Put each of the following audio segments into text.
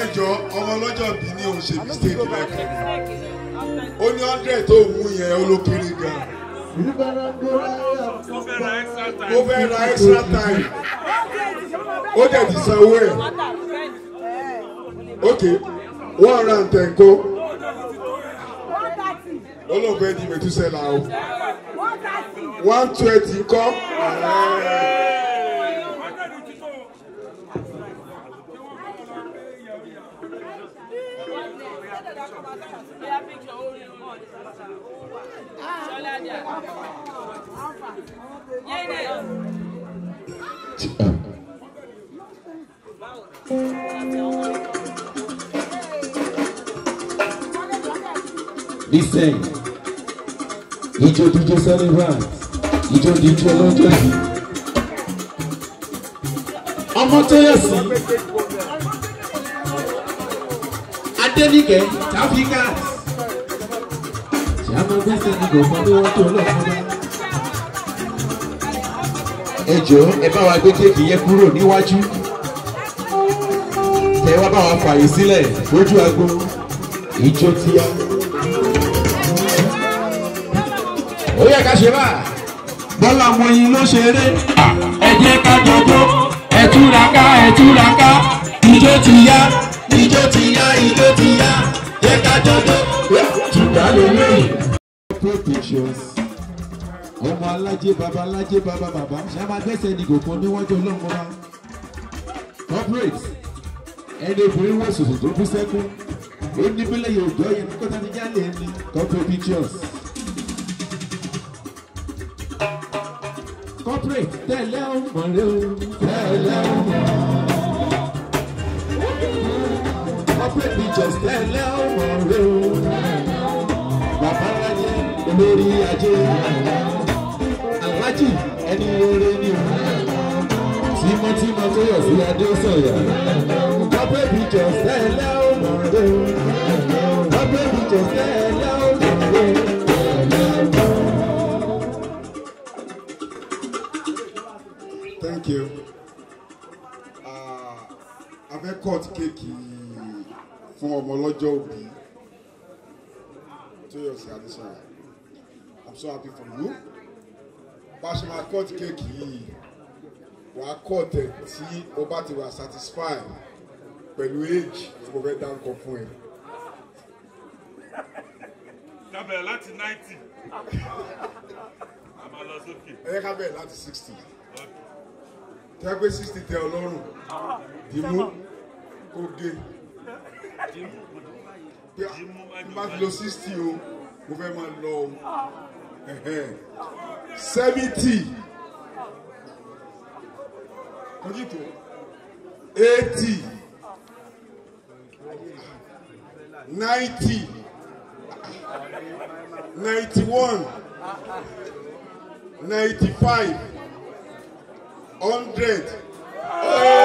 Ẹjọ́ ọmọ lọ́jọ́ bí ní òun ṣe mistake lẹ́kọ̀ọ́. Ó ní 100 tó mú yẹn olókèrè gan. Ó fẹ́ ra extra time. Ó dẹ̀ ti sanwó ẹ̀. Ok, 110 kó. Ó lọ fẹ́ di Mètúsẹ́là o. 120 kọ́. Listen, ijó DJ celebrant, ijó DJ ọlọ́jọ́ yìí. Ọmọ Toyosi Adéníkẹ́ Áfíríkà. Ṣé a máa gbẹ́sẹ̀ ní gbọ̀ngàn ní wọ́n tó lọ́kùnrin? Ẹ jọ̀ọ́ ẹ bá wa gbé kéèkì yẹn kúrò níwájú. Ẹ wá bá wa fààyè sílẹ̀ lójú agbo. Ijó ti yá. Ó yẹ ká ṣe bá. Bọ́lá Mọ́yìn ló ṣeré. Ẹ jẹ́ ká jọjọ́. Ẹ túraká, ẹ túraká. Ijó ti yá, ijó ti yá, ijó ti yá. Jẹ́ ká jọjọ́. Tùdá lélẹ́yìn. Ọmọ alájẹ bàbá bàbá. Ṣé a máa gbẹ́sẹ̀ ní gòkun níwájú ọlọ́run wa? Corporate. Ẹni obìnrin wọ̀ sòsò tó kú sẹ́kún. Ó ní bílẹ̀ yóò jọ yẹn kó tani jálè ní. Corporate pictures. Corporate tẹ̀lé ọmọ rẹ o. Tẹ̀lé ọmọ. Corporate pictures tẹ̀lé ọmọ rẹ o. Bàbá alájẹ olórí ajé. Alájì ẹni rere ni o. Tímọ́tímọ́ Toyosi Adesanya. Corporate pictures tẹ̀lé ọmọ rẹ o. Corporate pictures tẹ̀lé ọmọ rẹ o. Thank you. A fẹ́ cut kéèkì fún ọmọ lọ́jọ́ òbí Toyosi Adesanya. I'm so happy for you. Bá a ṣe máa cut kéèkì yìí, wà á cut ẹ̀ tí o bá ti wà satisfied pẹ̀lú age tí mo fẹ́ dáńkọ fún ẹ. Kábẹ̀rẹ̀ láti 90. A máa lọ sókè. Ẹ yẹ ká bẹ̀rẹ̀ láti 60. Tẹ́ pé 60 tẹ Ọlọ́run, dìmú kó gé. Má fi lo 60 o, mo fẹ́ máa lọ o. 70. Kojito. 80. 90. 91. 95. 100.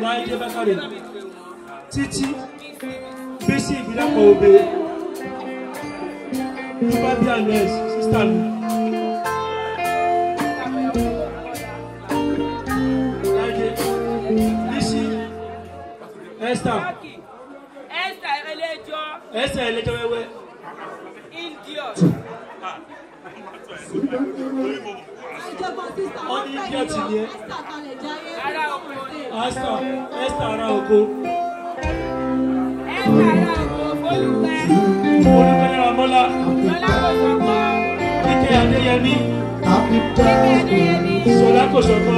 Láìdé Bákàrè Títí Bisi Ibidapo-obe Yoruba bí Agnes sísítà mi. Láìdé Bisi Esther ẹlẹ́jọ́ wẹ́wẹ́ Idiot. On idiot ni ẹ. Esther ara oko. Foluke Daramola. Ike Adeyemi. Sola Kosoko.